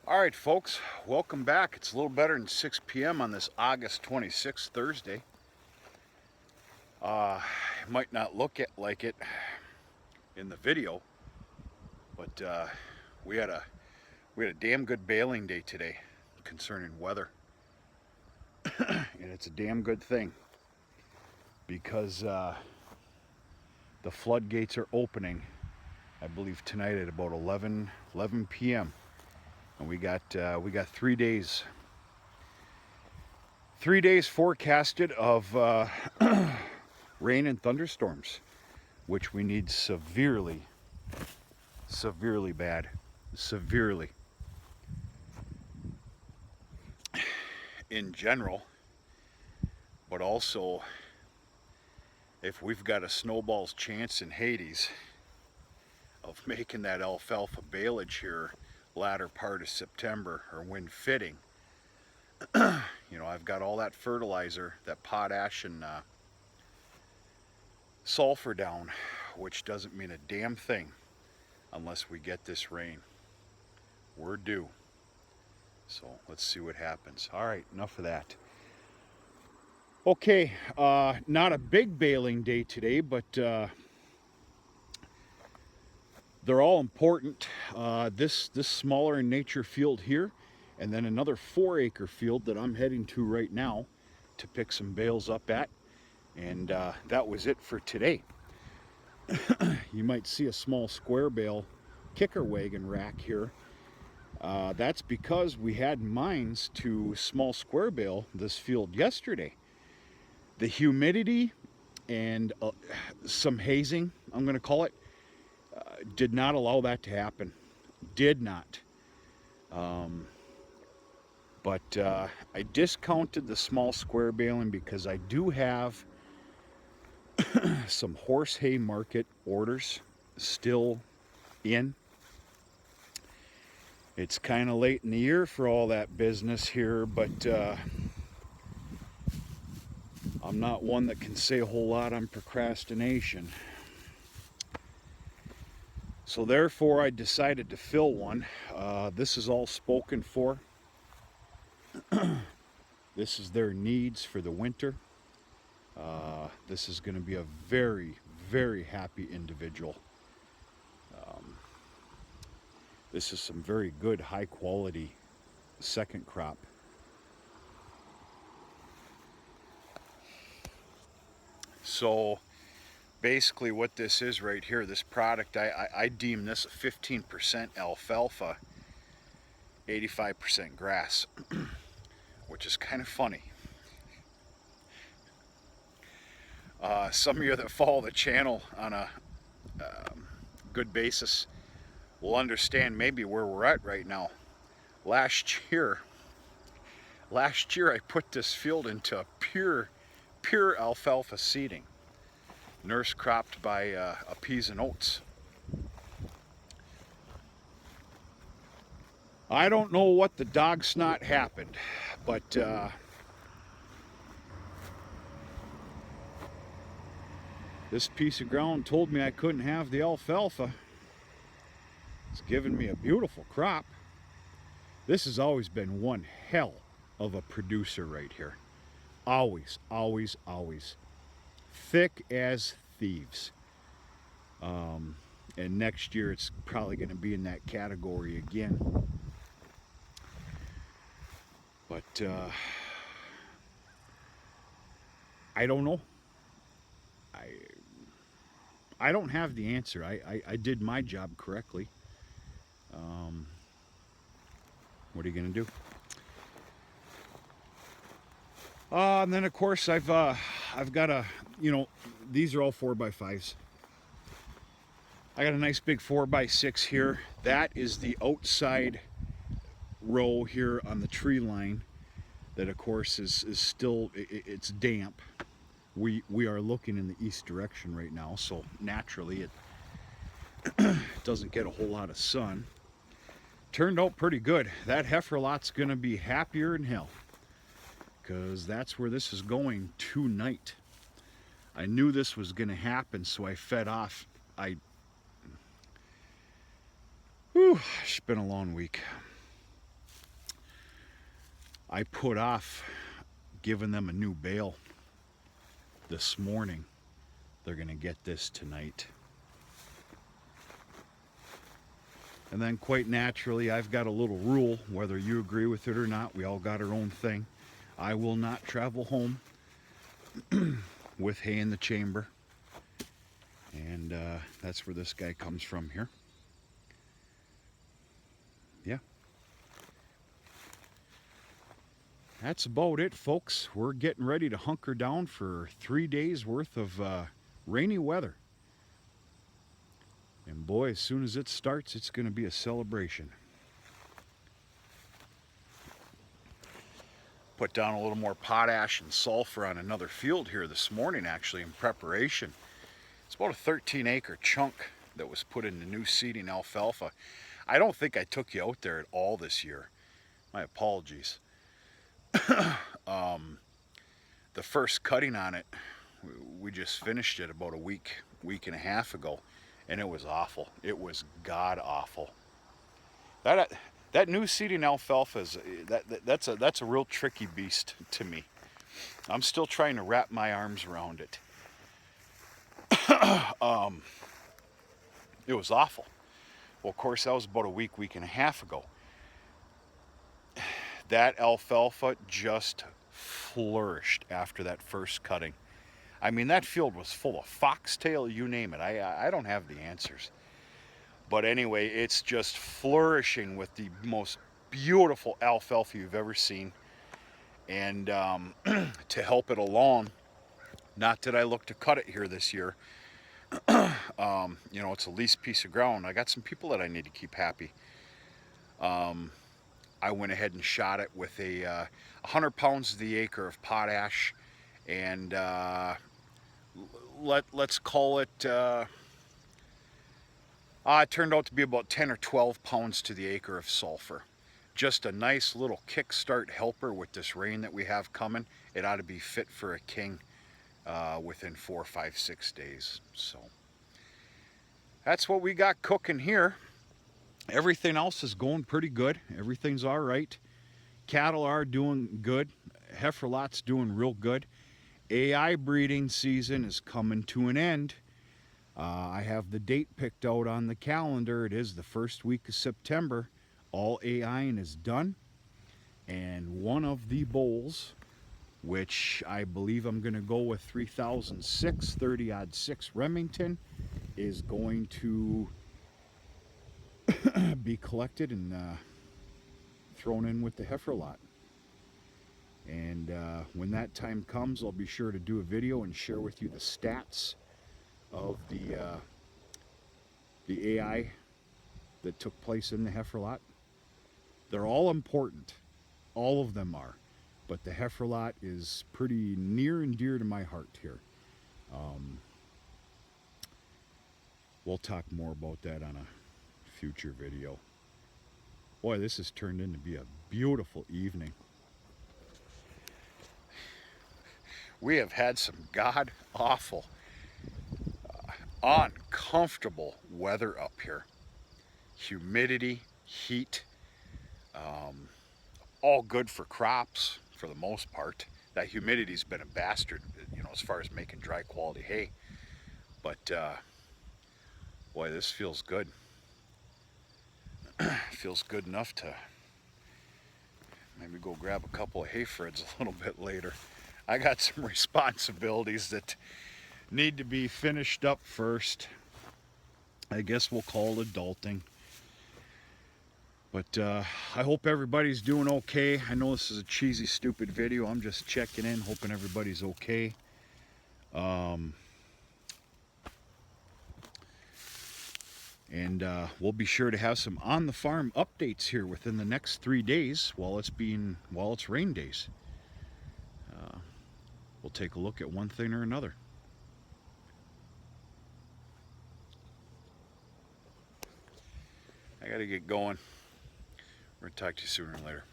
All right, folks, welcome back. It's a little better than 6 p.m. on this August 26th, Thursday. It might not look like it in the video, but we had a we had a damn good baling day today concerning weather, and it's a damn good thing because the floodgates are opening. I believe tonight at about 11 p.m. and we got 3 days 3 days forecasted of rain and thunderstorms, which we need severely, severely bad, severely in general, but also if we've got a snowball's chance in Hades of making that alfalfa baleage here latter part of September or when fitting, I've got all that fertilizer, that potash and sulfur down, which doesn't mean a damn thing unless we get this rain. We're due. So let's see what happens. All right, enough of that. Okay, not a big baling day today, but they're all important. This smaller in nature field here, and then another 4-acre field that I'm heading to right now to pick some bales up at. And that was it for today. You might see a small square bale kicker wagon rack here. That's because we had mines to small square bale this field yesterday. The humidity and some hazing, I'm going to call it, did not allow that to happen. Did not. But I discounted the small square baling because I do have some horse hay market orders still in. It's kind of late in the year for all that business here, but I'm not one that can say a whole lot on procrastination. So therefore I decided to fill one. This is all spoken for. This is their needs for the winter. This is going to be a very, very happy individual. This is some very good, high quality second crop. So basically what this is right here, this product, I deem this a 15% alfalfa, 85% grass, which is kind of funny. Some of you that follow the channel on a good basis will understand maybe where we're at right now. Last year I put this field into pure alfalfa seeding, nurse cropped by a peas and oats. I don't know what the dog snot happened, but this piece of ground told me I couldn't have the alfalfa. It's given me a beautiful crop. This has always been one hell of a producer right here. Always, always, always. Thick as thieves. And next year it's probably going to be in that category again. But I don't know. I don't have the answer. I did my job correctly. What are you going to do? And then of course I've got a, these are all 4x5s. I got a nice big 4x6 here. That is the outside row here on the tree line. That of course is still, it's damp. We are looking in the east direction right now, so naturally it doesn't get a whole lot of sun. Turned out pretty good. That heifer lot's gonna be happier than hell, because that's where this is going tonight. I knew this was gonna happen, so I fed off. It's been a long week. I put off giving them a new bale this morning. They're going to get this tonight. And then quite naturally, I've got a little rule, whether you agree with it or not. We all got our own thing. I will not travel home with hay in the chamber. And that's where this guy comes from here. Yeah. That's about it, folks. We're getting ready to hunker down for 3 days worth of rainy weather. And boy, as soon as it starts, it's going to be a celebration. Put down a little more potash and sulfur on another field here this morning, actually, in preparation. It's about a 13-acre chunk that was put into new seeding alfalfa. I don't think I took you out there at all this year. My apologies. The first cutting on it, we just finished it about a week and a half ago, and it was awful. It was god awful. That new seeding alfalfa is that's a real tricky beast to me. I'm still trying to wrap my arms around it. It was awful. Well, of course, that was about a week and a half ago. That alfalfa just flourished after that first cutting. I mean, that field was full of foxtail, you name it. I don't have the answers. But anyway, it's just flourishing with the most beautiful alfalfa you've ever seen. And to help it along, not that I look to cut it here this year, you know, it's a leased piece of ground. I got some people that I need to keep happy. I went ahead and shot it with a 100 pounds to the acre of potash, and let's call it, it turned out to be about 10 or 12 pounds to the acre of sulfur. Just a nice little kickstart helper with this rain that we have coming. It ought to be fit for a king within 4, 5, 6 days. So that's what we got cooking here. Everything else is going pretty good. Everything's all right. Cattle are doing good. Heifer lot's doing real good. AI breeding season is coming to an end. I have the date picked out on the calendar. It is the first week of September. All AIing is done. And one of the bulls, which I believe I'm going to go with 3006, 30-06 Remington, is going to be collected and thrown in with the heifer lot. And when that time comes, I'll be sure to do a video and share with you the stats of the AI that took place in the heifer lot. They're all important. All of them are. But the heifer lot is pretty near and dear to my heart here. We'll talk more about that on a future video. Boy, this has turned into be a beautiful evening. We have had some god-awful, uncomfortable weather up here. Humidity, heat, all good for crops for the most part. That humidity's been a bastard, you know, as far as making dry quality hay. But boy, this feels good. Feels good enough to maybe go grab a couple of hay frids a little bit later. I got some responsibilities that need to be finished up first. I guess we'll call it adulting. But I hope everybody's doing okay. I know this is a cheesy, stupid video. I'm just checking in, hoping everybody's okay. And we'll be sure to have some on the farm updates here within the next 3 days while it's rain days. We'll take a look at one thing or another. I gotta get going. We're gonna talk to you sooner or later.